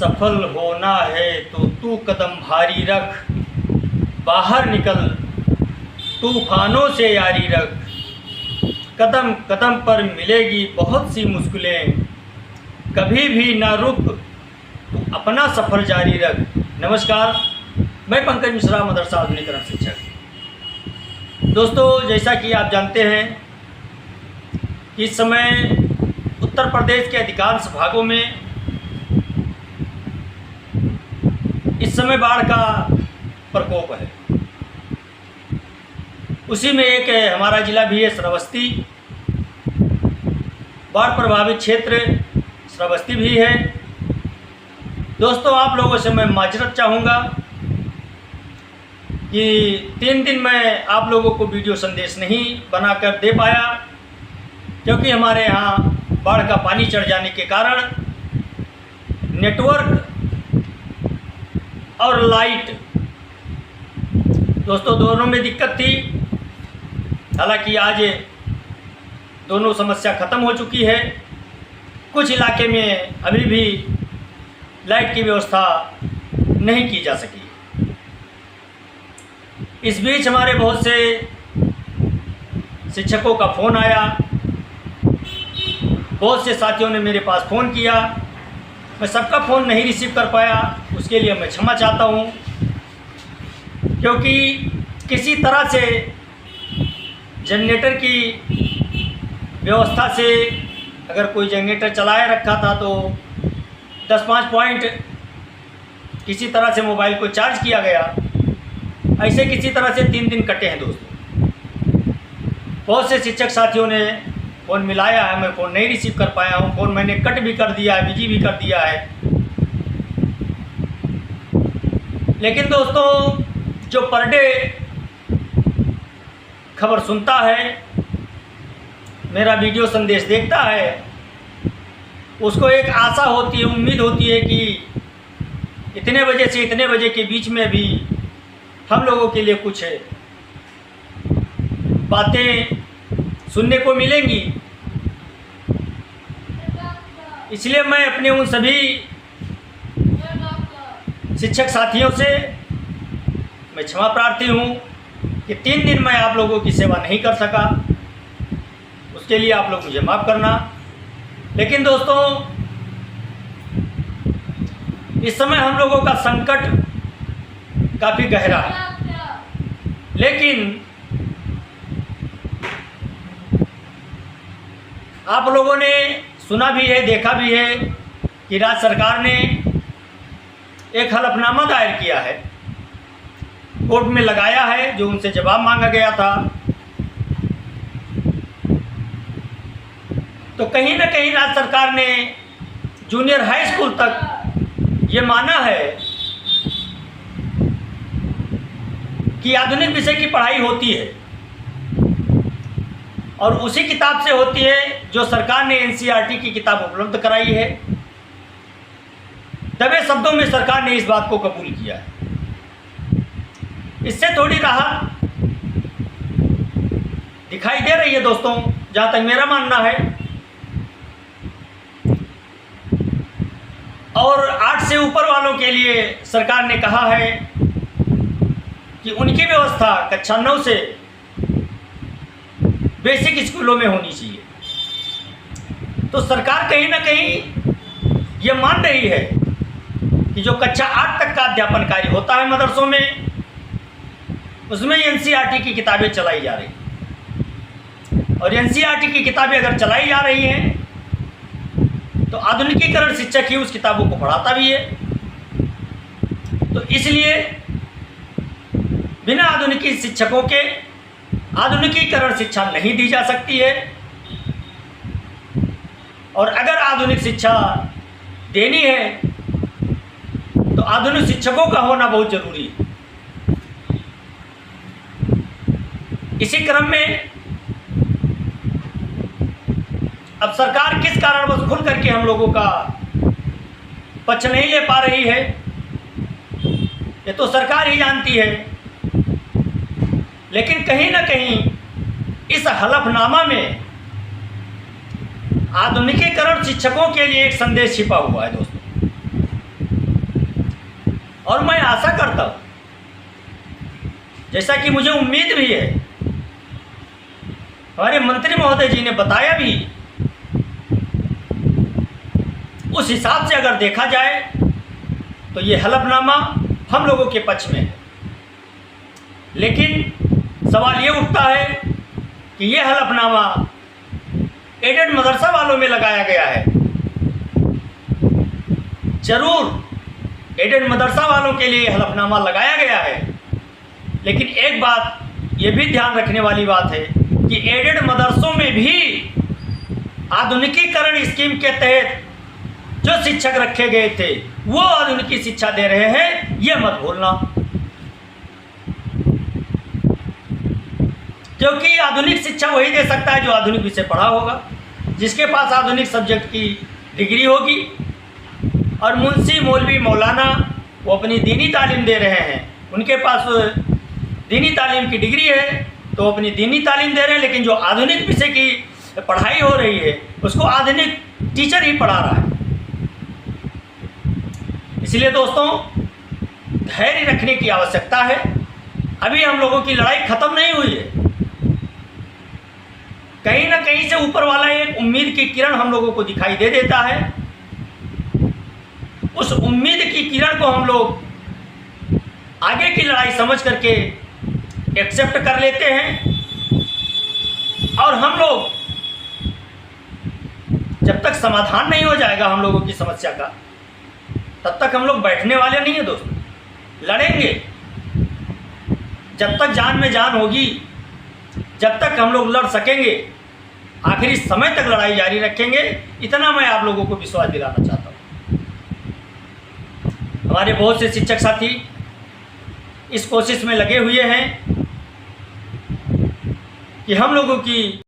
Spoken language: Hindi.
सफल होना है तो तू कदम भारी रख, बाहर निकल तूफानों से यारी रख, कदम कदम पर मिलेगी बहुत सी मुश्किलें, कभी भी ना रुक तू अपना सफ़र जारी रख। नमस्कार, मैं पंकज मिश्रा, मदरसा आधुनिकरण शिक्षक। दोस्तों, जैसा कि आप जानते हैं कि इस समय उत्तर प्रदेश के अधिकांश भागों में इस समय बाढ़ का प्रकोप है। उसी में एक हमारा ज़िला भी है श्रावस्ती, बाढ़ प्रभावित क्षेत्र श्रावस्ती भी है। दोस्तों, आप लोगों से मैं माजरत चाहूँगा कि 3 दिन मैं आप लोगों को वीडियो संदेश नहीं बनाकर दे पाया, क्योंकि हमारे यहाँ बाढ़ का पानी चढ़ जाने के कारण नेटवर्क और लाइट दोस्तों दोनों में दिक्कत थी। हालांकि आज दोनों समस्या ख़त्म हो चुकी है। कुछ इलाके में अभी भी लाइट की व्यवस्था नहीं की जा सकी। इस बीच हमारे बहुत से शिक्षकों का फ़ोन आया, बहुत से साथियों ने मेरे पास फ़ोन किया। मैं सबका फ़ोन नहीं रिसीव कर पाया, उसके लिए मैं क्षमा चाहता हूँ, क्योंकि किसी तरह से जनरेटर की व्यवस्था से अगर कोई जनरेटर चलाए रखा था तो 10-5 पॉइंट किसी तरह से मोबाइल को चार्ज किया गया। ऐसे किसी तरह से 3 दिन कटे हैं दोस्तों। बहुत से शिक्षक साथियों ने फ़ोन मिलाया है, मैं फ़ोन नहीं रिसीव कर पाया हूँ। फ़ोन मैंने कट भी कर दिया है, बिजी भी कर दिया है। लेकिन दोस्तों, जो पर डे खबर सुनता है, मेरा वीडियो संदेश देखता है, उसको एक आशा होती है, उम्मीद होती है कि इतने बजे से इतने बजे के बीच में भी हम लोगों के लिए कुछ बातें सुनने को मिलेंगी। इसलिए मैं अपने उन सभी शिक्षक साथियों से मैं क्षमा प्रार्थी हूँ कि 3 दिन मैं आप लोगों की सेवा नहीं कर सका। उसके लिए आप लोग मुझे माफ़ करना। लेकिन दोस्तों, इस समय हम लोगों का संकट काफ़ी गहरा है। लेकिन आप लोगों ने सुना भी है, देखा भी है कि राज्य सरकार ने एक हलफनामा दायर किया है, कोर्ट में लगाया है, जो उनसे जवाब मांगा गया था। तो कहीं ना कहीं राज्य सरकार ने जूनियर हाई स्कूल तक ये माना है कि आधुनिक विषय की पढ़ाई होती है, और उसी किताब से होती है जो सरकार ने एनसीईआरटी की किताब उपलब्ध कराई है। दबे शब्दों में सरकार ने इस बात को कबूल किया है। इससे थोड़ी राहत दिखाई दे रही है दोस्तों, जहाँ तक मेरा मानना है। और 8 से ऊपर वालों के लिए सरकार ने कहा है कि उनकी व्यवस्था कक्षा 9 से बेसिक स्कूलों में होनी चाहिए। तो सरकार कहीं ना कहीं ये मान रही है कि जो कक्षा 8 तक का अध्यापन कार्य होता है मदरसों में, उसमें एनसीईआरटी की किताबें चलाई जा रही हैं। और एनसीईआरटी की किताबें अगर चलाई जा रही हैं तो आधुनिकीकरण शिक्षक ही उस किताबों को पढ़ाता भी है। तो इसलिए बिना आधुनिकी शिक्षकों के आधुनिकीकरण शिक्षा नहीं दी जा सकती है। और अगर आधुनिक शिक्षा देनी है तो आधुनिक शिक्षकों का होना बहुत जरूरी है। इसी क्रम में अब सरकार किस कारणवश खुल करके हम लोगों का पक्ष नहीं ले पा रही है, ये तो सरकार ही जानती है। लेकिन कहीं ना कहीं इस हलफनामा में आधुनिकीकरण शिक्षकों के लिए एक संदेश छिपा हुआ है दोस्तों। और मैं आशा करता हूँ, जैसा कि मुझे उम्मीद भी है, हमारे मंत्री महोदय जी ने बताया भी, उस हिसाब से अगर देखा जाए तो ये हलफनामा हम लोगों के पक्ष में है। लेकिन सवाल ये उठता है कि ये हलफनामा एडेड मदरसा वालों में लगाया गया है। जरूर एडेड मदरसा वालों के लिए हलफनामा लगाया गया है, लेकिन एक बात ये भी ध्यान रखने वाली बात है कि एडेड मदरसों में भी आधुनिकीकरण स्कीम के तहत जो शिक्षक रखे गए थे वो आधुनिकी शिक्षा दे रहे हैं, ये मत भूलना। क्योंकि आधुनिक शिक्षा वही दे सकता है जो आधुनिक विषय पढ़ा होगा, जिसके पास आधुनिक सब्जेक्ट की डिग्री होगी। और मुंशी मौलवी मौलाना वो अपनी दीनी तालीम दे रहे हैं, उनके पास दीनी तालीम की डिग्री है तो अपनी दीनी तालीम दे रहे हैं, लेकिन जो आधुनिक विषय की पढ़ाई हो रही है उसको आधुनिक टीचर ही पढ़ा रहा है। इसलिए दोस्तों, धैर्य रखने की आवश्यकता है। अभी हम लोगों की लड़ाई खत्म नहीं हुई है। कहीं ना कहीं से ऊपर वाला एक उम्मीद की किरण हम लोगों को दिखाई दे देता है। उस उम्मीद की किरण को हम लोग आगे की लड़ाई समझ करके एक्सेप्ट कर लेते हैं, और हम लोग जब तक समाधान नहीं हो जाएगा हम लोगों की समस्या का, तब तक हम लोग बैठने वाले नहीं है दोस्तों। लड़ेंगे जब तक जान में जान होगी, जब तक हम लोग लड़ सकेंगे, आखिरी समय तक लड़ाई जारी रखेंगे। इतना मैं आप लोगों को विश्वास दिलाना चाहता हूँ। हमारे बहुत से शिक्षक साथी इस कोशिश में लगे हुए हैं कि हम लोगों की